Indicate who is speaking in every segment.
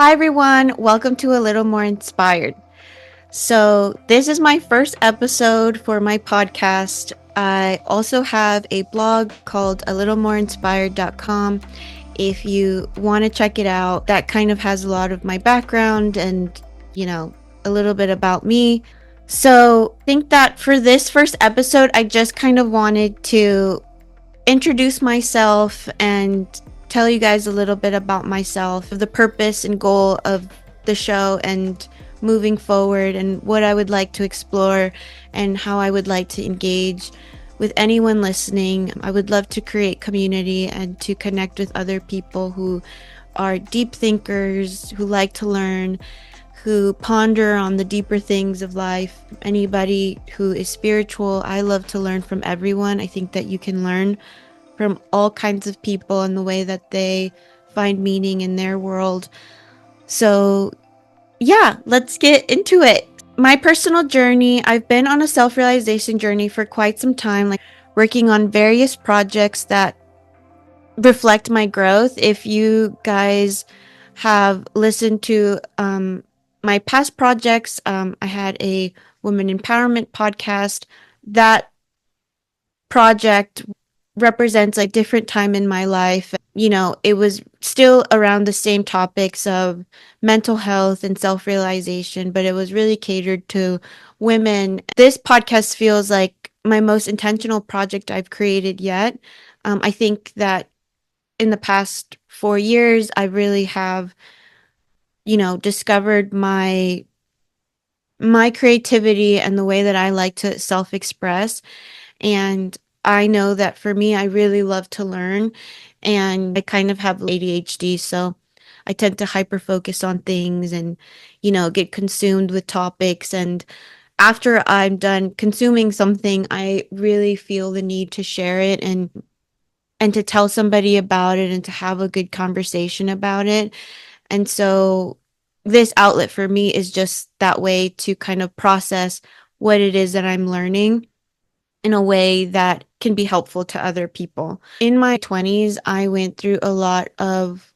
Speaker 1: Hi, everyone. Welcome to A Little More Inspired. So, this is my first episode for my podcast. I also have a blog called a little more inspired.com. If you want to check it out, that kind of has a lot of my background and, you know, a little bit about me. So, I think that for this first episode, I just kind of wanted to introduce myself and tell you guys a little bit about myself, the purpose and goal of the show, and moving forward, and what I would like to explore, and how I would like to engage with anyone listening. I would love to create community and to connect with other people who are deep thinkers, who like to learn, who ponder on the deeper things of life. Anybody who is spiritual, I love to learn from everyone. I think that you can learn from all kinds of people and the way that they find meaning in their world. So, yeah, let's get into it. My personal journey, I've been on a self realization journey for quite some time, like working on various projects that reflect my growth. If you guys have listened to my past projects, I had a women empowerment podcast. That project represents a different time in my life. It was still around the same topics of mental health and self realization, but it was really catered to women. This podcast feels like my most intentional project I've created yet. I think that in the past 4 years, I really have, discovered my creativity and the way that I like to self express. And I know that for me, I really love to learn, and I kind of have ADHD. So I tend to hyper focus on things and, get consumed with topics. And after I'm done consuming something, I really feel the need to share it and to tell somebody about it and to have a good conversation about it. And so this outlet for me is just that way to kind of process what it is that I'm learning in a way that can be helpful to other people. In my 20s, I went through a lot of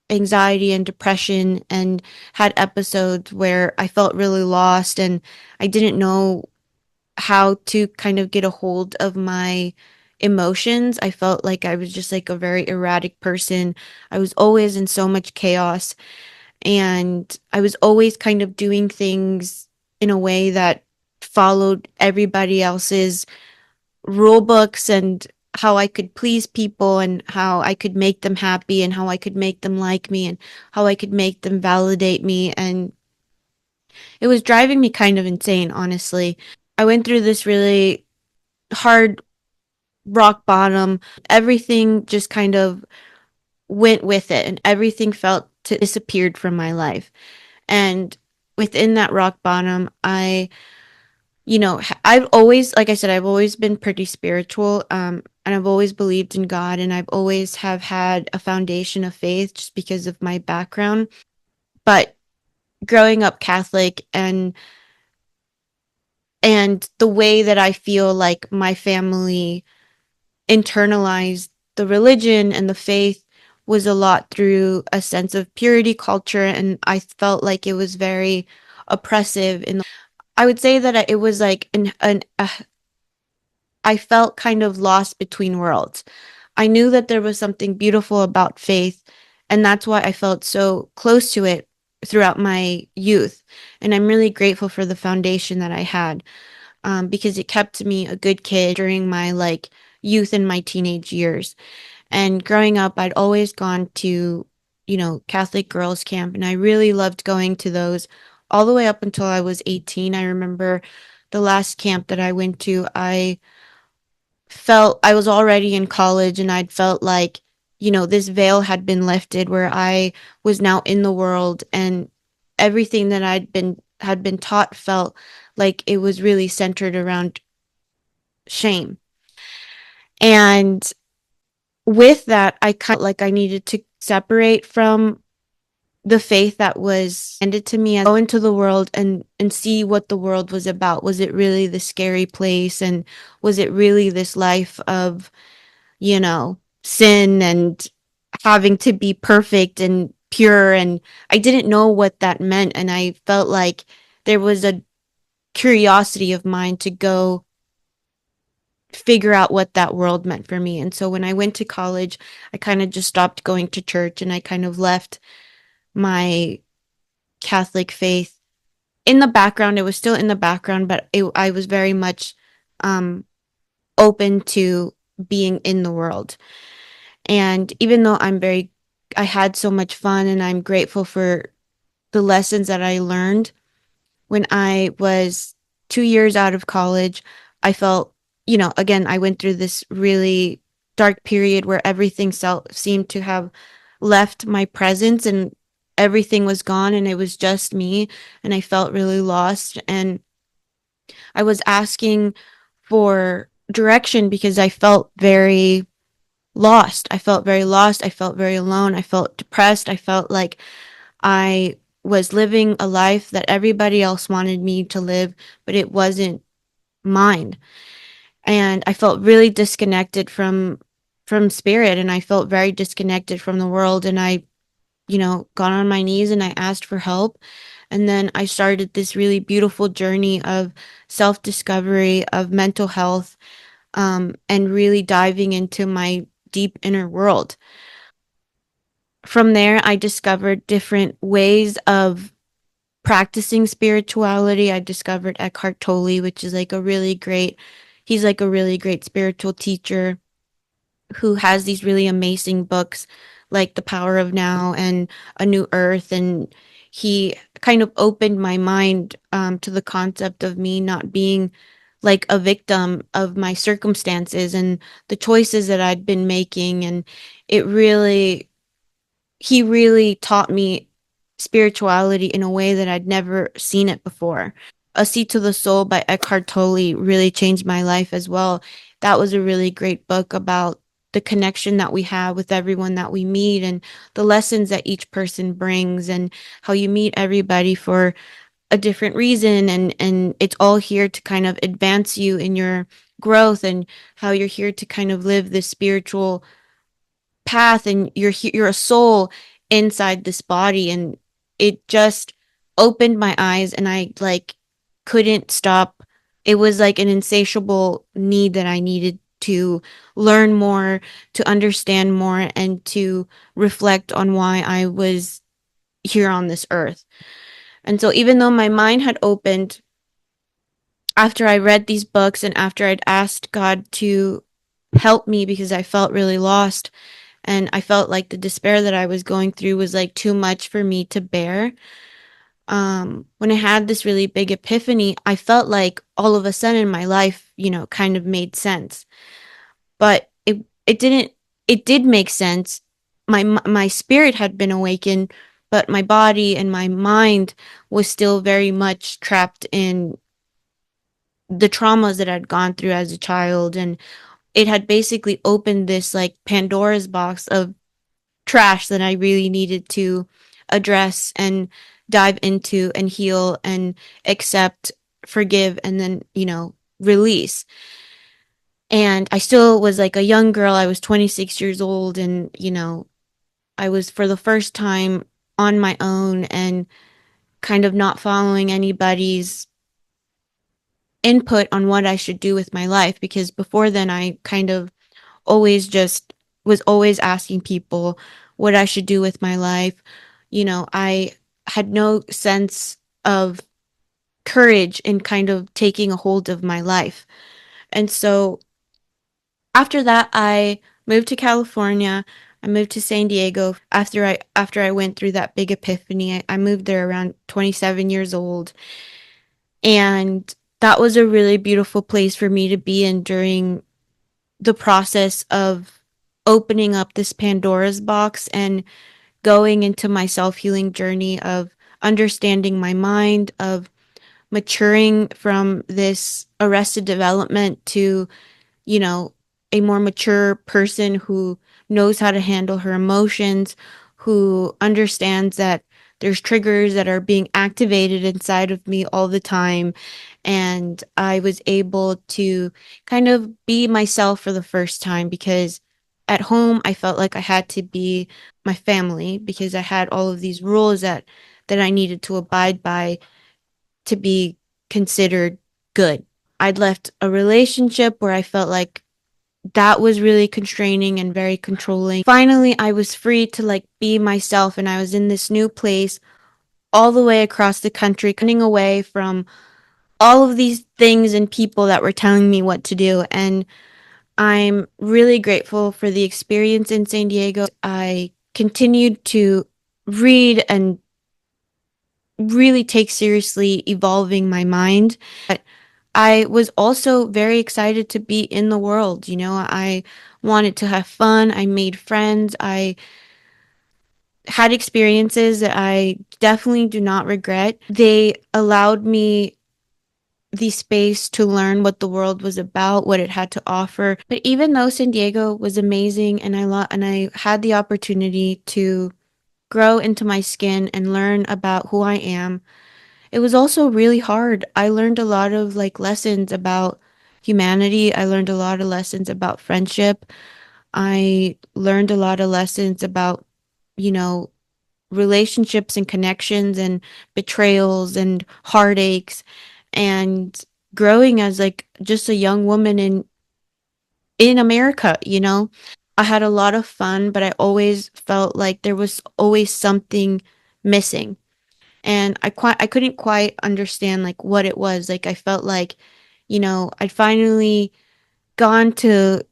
Speaker 1: anxiety and depression and had episodes where I felt really lost and I didn't know how to kind of get a hold of my emotions. I felt like I was just like a very erratic person. I was always in so much chaos, and I was always kind of doing things in a way that followed everybody else's rule books and how I could please people and how I could make them happy and how I could make them like me and how I could make them validate me. And it was driving me kind of insane, honestly. I went through this really hard rock bottom. Everything just kind of went with it and everything felt to disappeared from my life. And within that rock bottom, I've always, like I said, I've always been pretty spiritual, and I've always believed in God, and I've always have had a foundation of faith just because of my background. But growing up Catholic and the way that I feel like my family internalized the religion and the faith was a lot through a sense of purity culture, and I felt like it was very oppressive. I would say that it was like I felt kind of lost between worlds. I knew that there was something beautiful about faith, and that's why I felt so close to it throughout my youth. And I'm really grateful for the foundation that I had, because it kept me a good kid during my like youth and my teenage years. And growing up, I'd always gone to, Catholic girls' camp, and I really loved going to those all the way up until I was 18. I remember the last camp that I went to, I felt I was already in college and I'd felt like, this veil had been lifted where I was now in the world, and everything that had been taught felt like it was really centered around shame. And with that, I kind of like I needed to separate from the faith that was handed to me, and go into the world and see what the world was about. Was it really the scary place, and was it really this life of, sin and having to be perfect and pure, and I didn't know what that meant, and I felt like there was a curiosity of mine to go figure out what that world meant for me. And so when I went to college, I kind of just stopped going to church, and I kind of left my Catholic faith in the background. It was still in the background, but I was very much um, open to being in the world. And even though I had so much fun, and I'm grateful for the lessons that I learned when I was 2 years out of college, I felt, again, I went through this really dark period where everything seemed to have left my presence, and everything was gone, and it was just me. And I felt really lost. And I was asking for direction because I felt very lost. I felt very lost. I felt very alone. I felt depressed. I felt like I was living a life that everybody else wanted me to live, but it wasn't mine. And I felt really disconnected from spirit, and I felt very disconnected from the world. And I, got on my knees and I asked for help. And then I started this really beautiful journey of self-discovery, of mental health, and really diving into my deep inner world. From there, I discovered different ways of practicing spirituality. I discovered Eckhart Tolle, which is like a really great, he's like a really great spiritual teacher who has these really amazing books like The Power of Now and A New Earth. And he kind of opened my mind to the concept of me not being like a victim of my circumstances and the choices that I'd been making. And it really, he really taught me spirituality in a way that I'd never seen it before. A Seat to the Soul by Eckhart Tolle really changed my life as well. That was a really great book about the connection that we have with everyone that we meet, and the lessons that each person brings, and how you meet everybody for a different reason, and it's all here to kind of advance you in your growth, and how you're here to kind of live this spiritual path, and you're a soul inside this body. And it just opened my eyes, and I like couldn't stop. It was like an insatiable need that I needed to learn more, to understand more, and to reflect on why I was here on this earth. And so even though my mind had opened after I read these books, and after I'd asked God to help me because I felt really lost, and I felt like the despair that I was going through was like too much for me to bear. When I had this really big epiphany, I felt like all of a sudden my life, kind of made sense. But it didn't. It did make sense. My spirit had been awakened, but my body and my mind was still very much trapped in the traumas that I'd gone through as a child. And it had basically opened this like Pandora's box of trash that I really needed to address and dive into and heal and accept, forgive, and then, release. And I still was like a young girl. I was 26 years old, and, I was for the first time on my own and kind of not following anybody's input on what I should do with my life, because before then I kind of always just was always asking people what I should do with my life. I had no sense of courage in kind of taking a hold of my life. And so after that, I moved to California. I moved to San Diego after I went through that big epiphany. I moved there around 27 years old. And that was a really beautiful place for me to be in during the process of opening up this Pandora's box and going into my self healing journey of understanding my mind, of maturing from this arrested development to, you know, a more mature person who knows how to handle her emotions, who understands that there's triggers that are being activated inside of me all the time. And I was able to kind of be myself for the first time, because At home, I felt like I had to be my family because I had all of these rules that I needed to abide by to be considered good. I'd left a relationship where I felt like that was really constraining and very controlling. Finally, I was free to like be myself, and I was in this new place all the way across the country, running away from all of these things and people that were telling me what to do. And I'm really grateful for the experience in San Diego. I continued to read and really take seriously evolving my mind. But I was also very excited to be in the world. You know, I wanted to have fun. I made friends. I had experiences that I definitely do not regret. They allowed me the space to learn what the world was about, what it had to offer. But even though San Diego was amazing and I had the opportunity to grow into my skin and learn about who I am, it was also really hard. I learned a lot of like lessons about humanity. I learned a lot of lessons about friendship. I learned a lot of lessons about, you know, relationships and connections and betrayals and heartaches and growing as like just a young woman in America, you know. I had a lot of fun, but I always felt like there was always something missing. And I couldn't quite understand like what it was. Like I felt like, you know, I'd finally gone to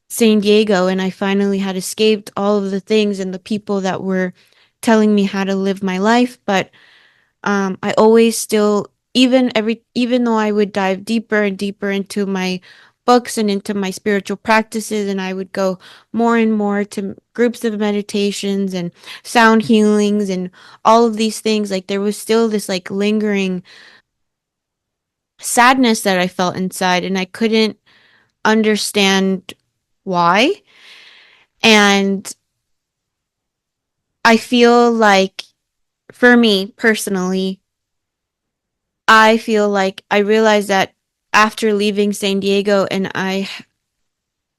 Speaker 1: San Diego and I finally had escaped all of the things and the people that were telling me how to live my life, but I always still even though I would dive deeper and deeper into my books and into my spiritual practices, and I would go more and more to groups of meditations and sound healings and all of these things, like there was still this like lingering sadness that I felt inside, and I couldn't understand why. And I feel like for me personally, I feel like I realized that after leaving San Diego and I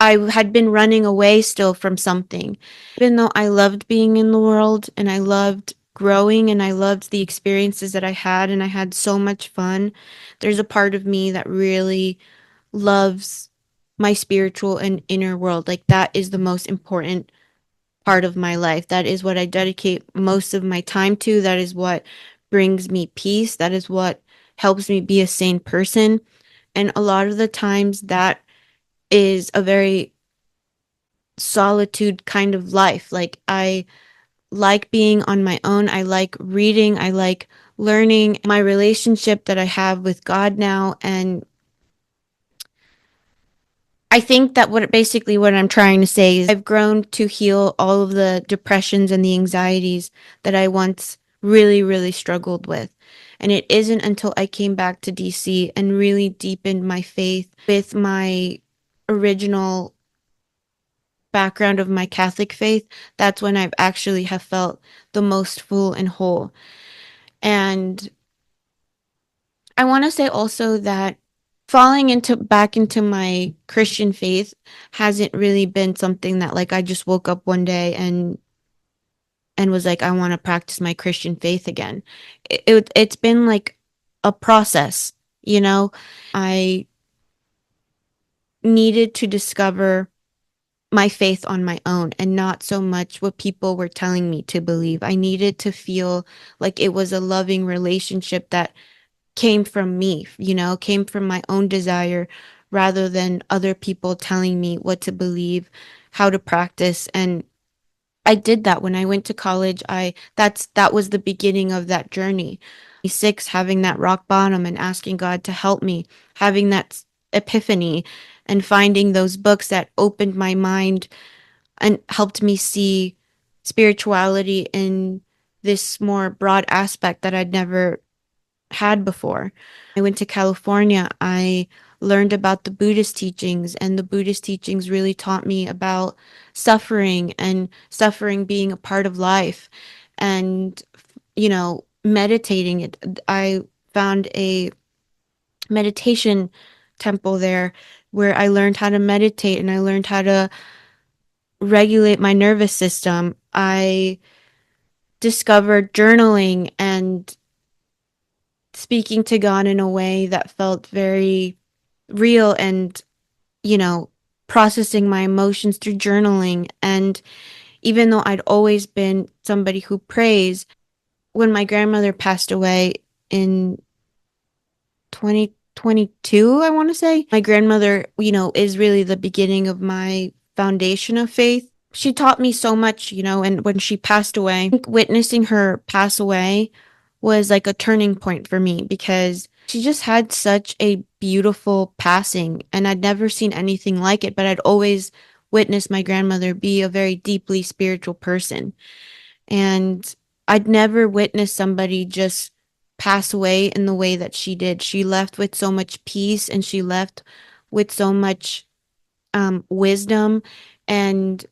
Speaker 1: had been running away still from something. Even though I loved being in the world and I loved growing and I loved the experiences that I had and I had so much fun, there's a part of me that really loves my spiritual and inner world. Like that is the most important part of my life. That is what I dedicate most of my time to. That is what brings me peace. That is what helps me be a sane person. And a lot of the times, that is a very solitude kind of life. Like, I like being on my own. I like reading. I like learning my relationship that I have with God now. And I think that what I'm trying to say is I've grown to heal all of the depressions and the anxieties that I once really, really struggled with. And it isn't until I came back to DC and really deepened my faith with my original background of my Catholic faith, that's when I've actually have felt the most full and whole. And I want to say also that falling into back into my Christian faith hasn't really been something that like I just woke up one day and was like I want to practice my Christian faith again. It's been like a process, you know. I needed to discover my faith on my own and not so much what people were telling me to believe. I needed to feel like it was a loving relationship that came from me, you know, came from my own desire rather than other people telling me what to believe, how to practice. And I did that when I went to college. That was the beginning of that journey. 6 having that rock bottom and asking God to help me, having that epiphany and finding those books that opened my mind and helped me see spirituality in this more broad aspect that I'd never had before. I went to California. I learned about the Buddhist teachings, and the Buddhist teachings really taught me about suffering and suffering being a part of life and, you know, meditating. I found a meditation temple there where I learned how to meditate and I learned how to regulate my nervous system. I discovered journaling and speaking to God in a way that felt very real and, you know, processing my emotions through journaling. And even though I'd always been somebody who prays, when my grandmother passed away in 2022, I want to say, my grandmother, is really the beginning of my foundation of faith. She taught me so much, and when she passed away, I think witnessing her pass away was like a turning point for me because she just had such a beautiful passing and I'd never seen anything like it, but I'd always witnessed my grandmother be a very deeply spiritual person. And I'd never witnessed somebody just pass away in the way that she did. She left with so much peace and she left with so much wisdom. And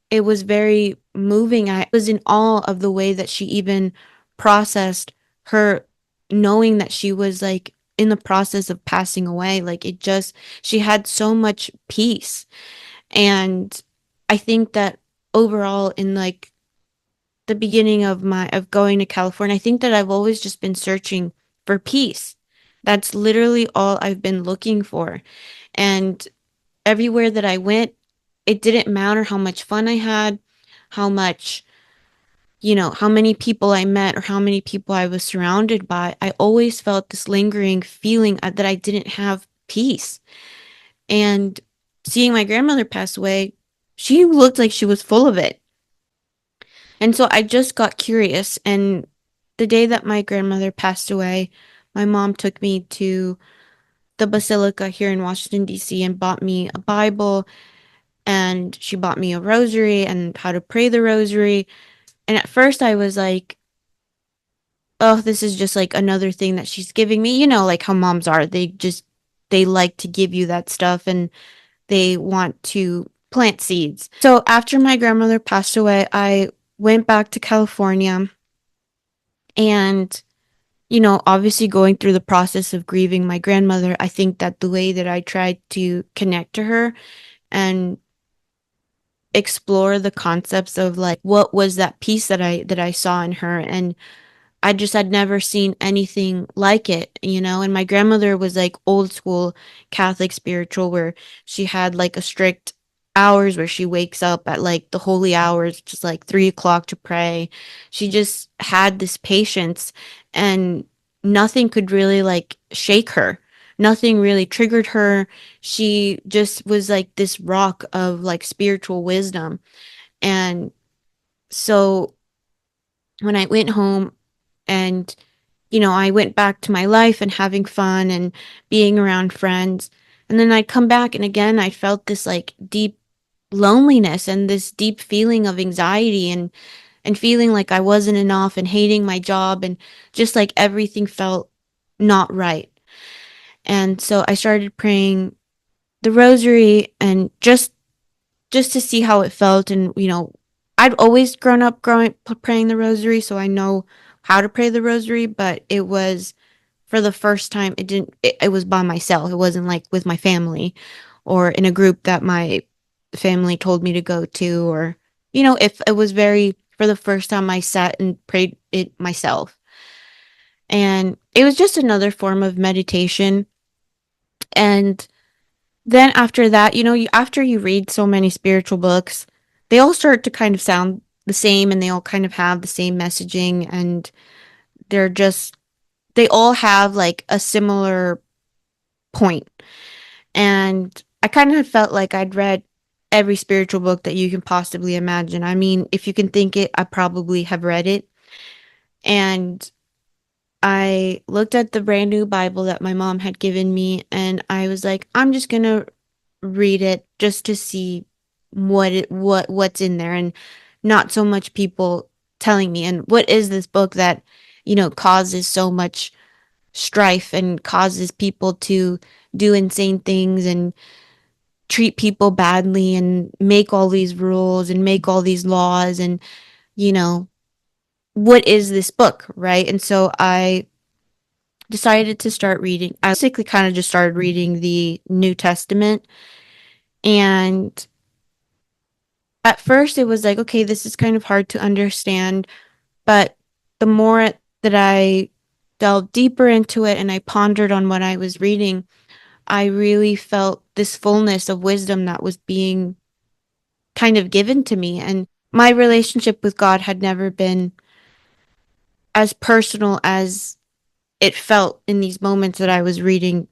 Speaker 1: it was very moving. I was in awe of the way that she even processed her knowing that she was like in the process of passing away. Like she had so much peace. And I think that overall, in like the beginning of going to California, I think that I've always just been searching for peace. That's literally all I've been looking for. And everywhere that I went, it didn't matter how much fun I had, how much, how many people I met or how many people I was surrounded by. I always felt this lingering feeling that I didn't have peace. And seeing my grandmother pass away, she looked like she was full of it. And so I just got curious. And the day that my grandmother passed away, my mom took me to the Basilica here in Washington, D.C., and bought me a Bible. And she bought me a rosary and how to pray the rosary. And at first I was like, oh, this is just like another thing that she's giving me. Like how moms are. They like to give you that stuff and they want to plant seeds. So after my grandmother passed away, I went back to California and, obviously going through the process of grieving my grandmother, I think that the way that I tried to connect to her and explore the concepts of like what was that piece that I saw in her, and I just had never seen anything like it, and my grandmother was like old school Catholic spiritual where she had like a strict hours where she wakes up at like the holy hours, just like 3 o'clock to pray. She just had this patience and nothing could really like shake her. Nothing really triggered her. She just was like this rock of like spiritual wisdom. And so when I went home and I went back to my life and having fun and being around friends. And then I'd come back and again I felt this like deep loneliness and this deep feeling of anxiety and feeling like I wasn't enough and hating my job and just like everything felt not right. And so I started praying the rosary and just to see how it felt. And I'd always grown up growing praying the rosary, so I know how to pray the rosary, but it was for the first time it was by myself. It wasn't like with my family or in a group that my family told me to go to, or if it was very for the first time I sat and prayed it myself. And it was just another form of meditation. And then after that, after you read so many spiritual books, they all start to kind of sound the same and they all kind of have the same messaging, and they're just they all have like a similar point. And I kind of felt like I'd read every spiritual book that you can possibly imagine. I mean, if you can think it, I probably have read it. And I looked at the brand new Bible that my mom had given me and I was like, I'm just going to read it just to see what's in there, and not so much people telling me and what is this book that causes so much strife and causes people to do insane things and treat people badly and make all these rules and make all these laws, and you know what is this book, right? And so I decided to start reading. I basically kind of just started reading the New Testament, and At first, it was like, okay, this is kind of hard to understand, but the more that I delved deeper into it and I pondered on what I was reading, I really felt this fullness of wisdom that was being kind of given to me. And my relationship with God had never been as personal as it felt in these moments that I was reading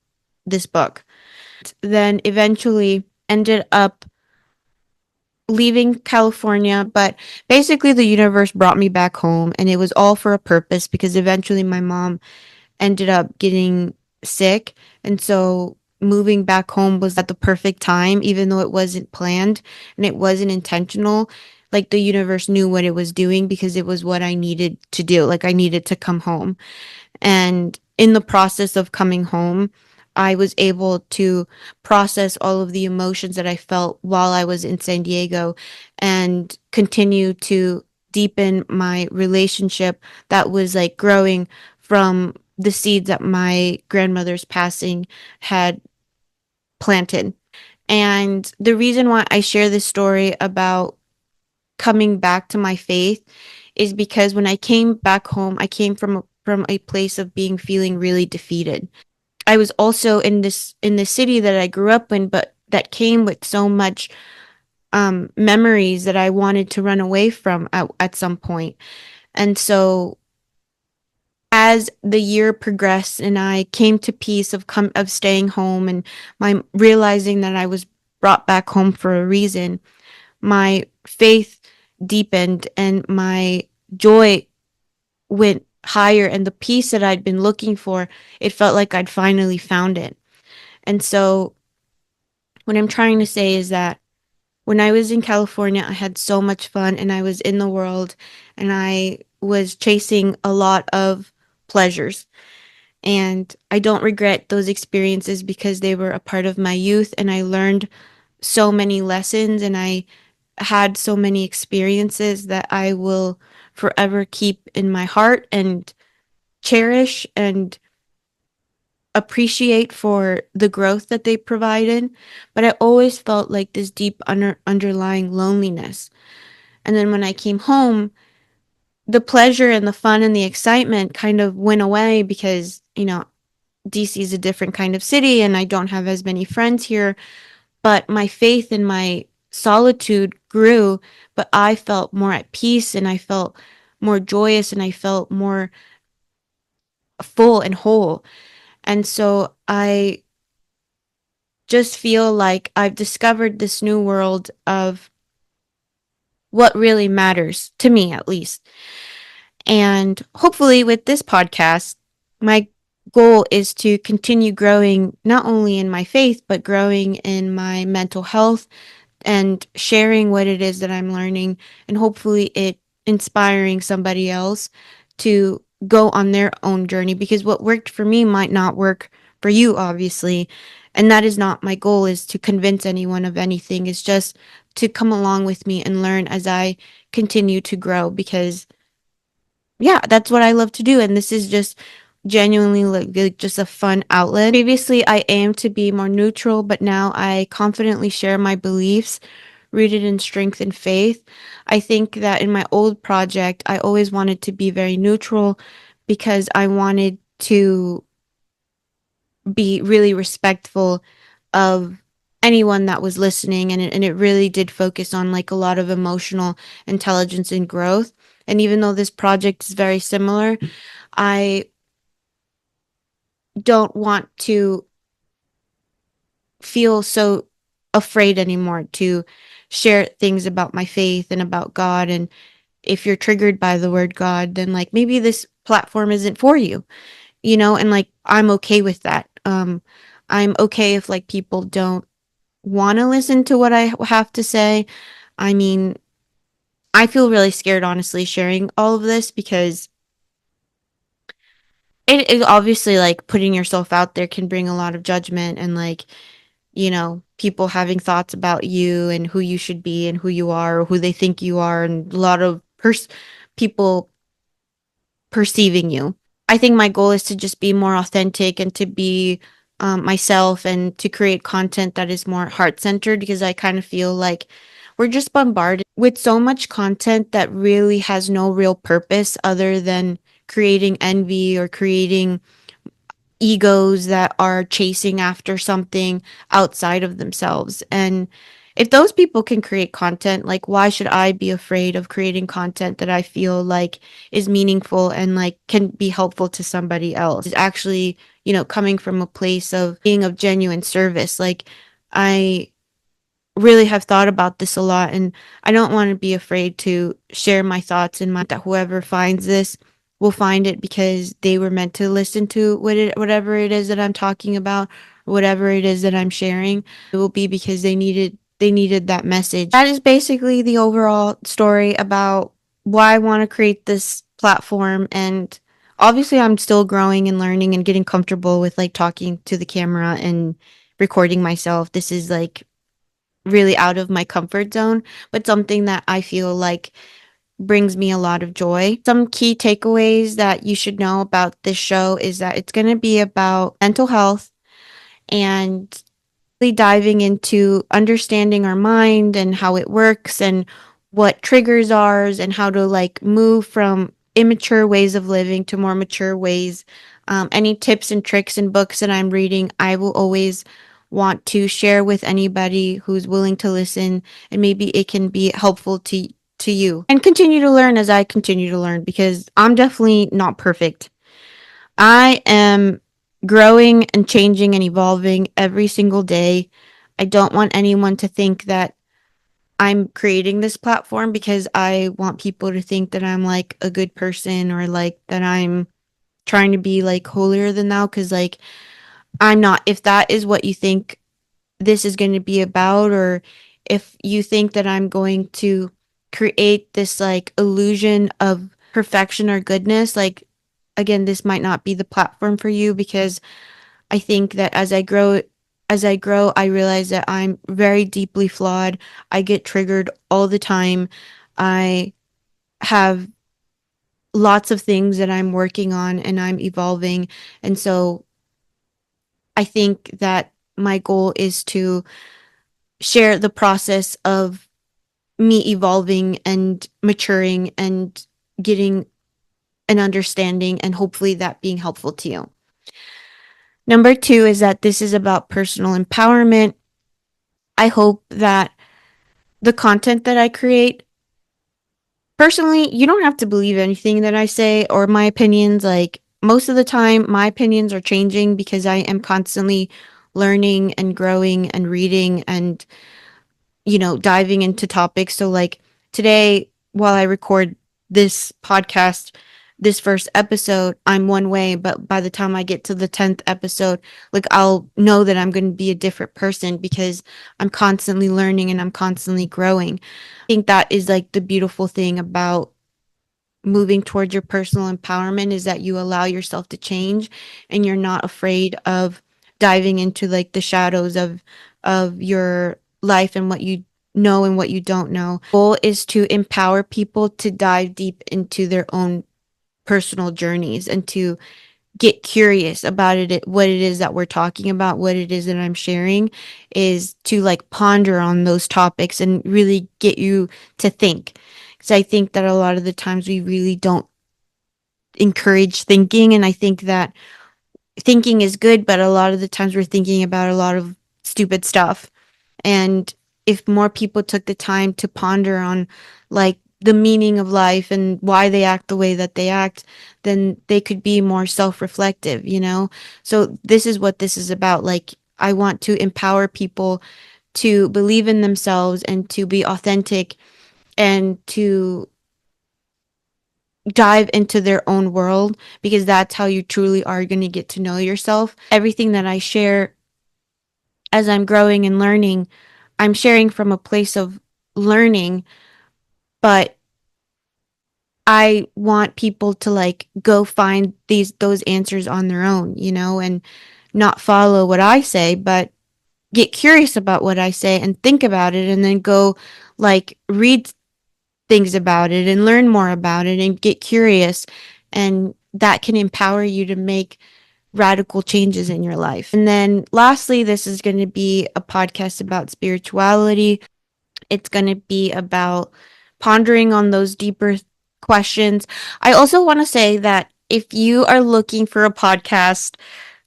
Speaker 1: this book. Then eventually ended up leaving California, but basically the universe brought me back home and it was all for a purpose because eventually my mom ended up getting sick. And so moving back home was at the perfect time, even though it wasn't planned and it wasn't intentional. Like the universe knew what it was doing because it was what I needed to do. Like I needed to come home. And in the process of coming home, I was able to process all of the emotions that I felt while I was in San Diego and continue to deepen my relationship that was like growing from the seeds that my grandmother's passing had planted. And the reason why I share this story about coming back to my faith is because when I came back home, I came from a place of being feeling really defeated. I was also in the city that I grew up in, but that came with so much memories that I wanted to run away from at some point. And so as the year progressed and I came to peace of staying home and my realizing that I was brought back home for a reason, my faith deepened and my joy went higher and the peace that I'd been looking for, it felt like I'd finally found it. And so what I'm trying to say is that when I was in California, I had so much fun and I was in the world and I was chasing a lot of pleasures. And I don't regret those experiences because they were a part of my youth and I learned so many lessons and I had so many experiences that I will forever keep in my heart and cherish and appreciate for the growth that they provided. But I always felt like this deep underlying loneliness. And then when I came home, the pleasure and the fun and the excitement kind of went away because, DC is a different kind of city and I don't have as many friends here. But my faith and my solitude grew, but I felt more at peace and I felt more joyous and I felt more full and whole. And so I just feel like I've discovered this new world of what really matters to me, at least. And hopefully, with this podcast, my goal is to continue growing not only in my faith, but growing in my mental health and sharing what it is that I'm learning, and hopefully, it inspiring somebody else to go on their own journey because what worked for me might not work for you, obviously. And that is not my goal is to convince anyone of anything. It's just to come along with me and learn as I continue to grow because yeah, that's what I love to do. And this is just genuinely like just a fun outlet. Previously, I aimed to be more neutral, but now I confidently share my beliefs rooted in strength and faith. I think that in my old project, I always wanted to be very neutral because I wanted to be really respectful of anyone that was listening and it really did focus on like a lot of emotional intelligence and growth. And even though this project is very similar, I don't want to feel so afraid anymore to share things about my faith and about God. And if you're triggered by the word God, then like maybe this platform isn't for you, and like I'm okay with that. I'm okay if like people don't want to listen to what I have to say. I mean, I feel really scared, honestly, sharing all of this because it is obviously like putting yourself out there can bring a lot of judgment and like, people having thoughts about you and who you should be and who you are or who they think you are and a lot of people perceiving you. I think my goal is to just be more authentic and to be myself and to create content that is more heart centered because I kind of feel like we're just bombarded with so much content that really has no real purpose other than creating envy or creating egos that are chasing after something outside of themselves. And if those people can create content, like why should I be afraid of creating content that I feel like is meaningful and like can be helpful to somebody else? Is actually, coming from a place of being of genuine service. Like I really have thought about this a lot, and I don't want to be afraid to share my thoughts and that whoever finds this will find it because they were meant to listen to whatever it is that I'm talking about, whatever it is that I'm sharing. It will be because they needed that message. That is basically the overall story about why I want to create this platform. And obviously I'm still growing and learning and getting comfortable with like talking to the camera and recording myself. This is like really out of my comfort zone, but something that I feel like brings me a lot of joy. Some key takeaways that you should know about this show is that it's going to be about mental health and really diving into understanding our mind and how it works and what triggers ours and how to like move from immature ways of living to more mature ways. Any tips and tricks and books that I'm reading, I will always want to share with anybody who's willing to listen, and maybe it can be helpful to you and continue to learn as I continue to learn, because I'm definitely not perfect. I am growing and changing and evolving every single day. I don't want anyone to think that I'm creating this platform because I want people to think that I'm like a good person or like that I'm trying to be like holier than thou, because like I'm not. If that is what you think this is going to be about, or if you think that I'm going to create this like illusion of perfection or goodness, like again, this might not be the platform for you, because I think that as I grow, I realize that I'm very deeply flawed. I get triggered all the time. I have lots of things that I'm working on and I'm evolving. And so I think that my goal is to share the process of me evolving and maturing and getting an understanding, and hopefully that being helpful to you. Number two is that this is about personal empowerment. I hope that the content that I create, personally, you don't have to believe anything that I say or my opinions. Like most of the time, my opinions are changing because I am constantly learning and growing and reading and diving into topics. So, like today, while I record this podcast, this first episode, I'm one way, but by the time I get to the 10th episode, like I'll know that I'm going to be a different person because I'm constantly learning and I'm constantly growing. I think that is like the beautiful thing about moving towards your personal empowerment, is that you allow yourself to change and you're not afraid of diving into like the shadows of your life and what you know and what you don't know. The goal is to empower people to dive deep into their own personal journeys and to get curious about it, what it is that we're talking about, what it is that I'm sharing, is to like ponder on those topics and really get you to think. Because I think that a lot of the times we really don't encourage thinking, and I think that thinking is good, but a lot of the times we're thinking about a lot of stupid stuff. And if more people took the time to ponder on like the meaning of life and why they act the way that they act, then they could be more self-reflective. So this is what this is about. Like I want to empower people to believe in themselves and to be authentic and to dive into their own world, because that's how you truly are going to get to know yourself. Everything that I share as I'm growing and learning, I'm sharing from a place of learning, but I want people to like go find those answers on their own, and not follow what I say, but get curious about what I say and think about it, and then go like read things about it and learn more about it and get curious, and that can empower you to make radical changes in your life. And then lastly, this is going to be a podcast about spirituality. It's going to be about pondering on those deeper questions. I also want to say that if you are looking for a podcast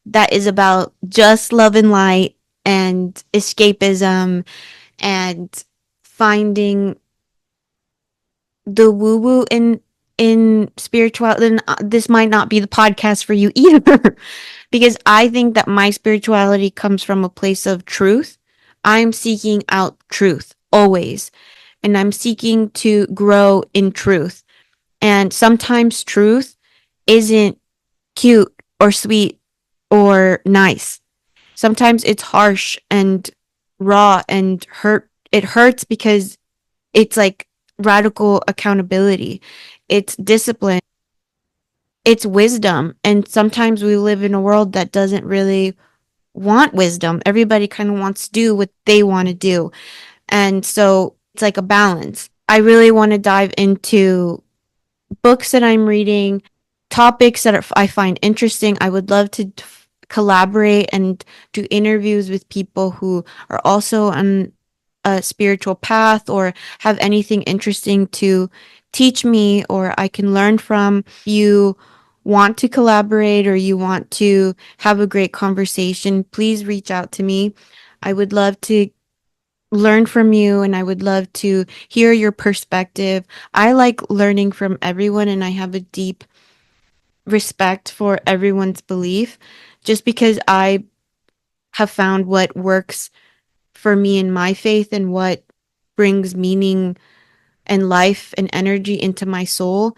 Speaker 1: that is about just love and light and escapism and finding the woo woo in spirituality, then this might not be the podcast for you either. Because I think that my spirituality comes from a place of truth. I'm seeking out truth always, and I'm seeking to grow in truth. And sometimes truth isn't cute or sweet or nice. Sometimes it's harsh and raw and hurt. It hurts because it's like radical accountability. It's discipline. It's wisdom. And sometimes we live in a world that doesn't really want wisdom. Everybody kind of wants to do what they want to do. And so it's like a balance. I really want to dive into books that I'm reading, topics that I find interesting. I would love to collaborate and do interviews with people who are also on a spiritual path or have anything interesting to teach me or I can learn from. You want to collaborate or you want to have a great conversation, please reach out to me. I would love to learn from you and I would love to hear your perspective. I like learning from everyone and I have a deep respect for everyone's belief just because I have found what works for me in my faith and what brings meaning and life and energy into my soul.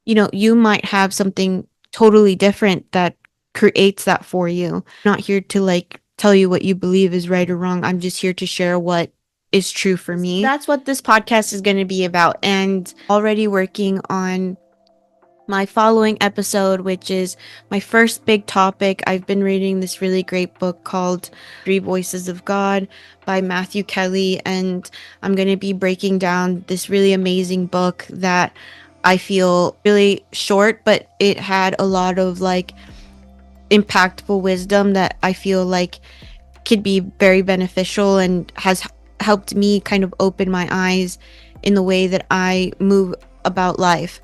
Speaker 1: You know, you might have something totally different that creates that for you. I'm not here to like tell you what you believe is right or wrong. I'm just here to share what is true for me. That's what this podcast is going to be about. And already working on my following episode, which is my first big topic. I've been reading this really great book called Three Voices of God by Matthew Kelly, and I'm going to be breaking down this really amazing book that I feel really short, but it had a lot of like impactful wisdom that I feel like could be very beneficial and has helped me kind of open my eyes in the way that I move about life.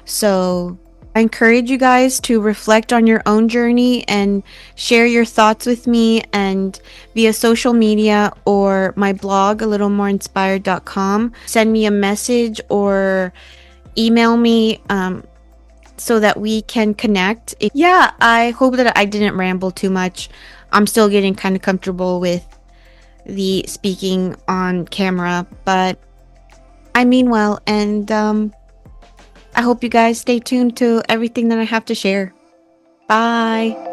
Speaker 1: So I encourage you guys to reflect on your own journey and share your thoughts with me and via social media or my blog, a little more inspired.com. Send me a message or email me so that we can connect. Yeah, I hope that I didn't ramble too much. I'm still getting kind of comfortable with the speaking on camera, but I mean well, and I hope you guys stay tuned to everything that I have to share. Bye.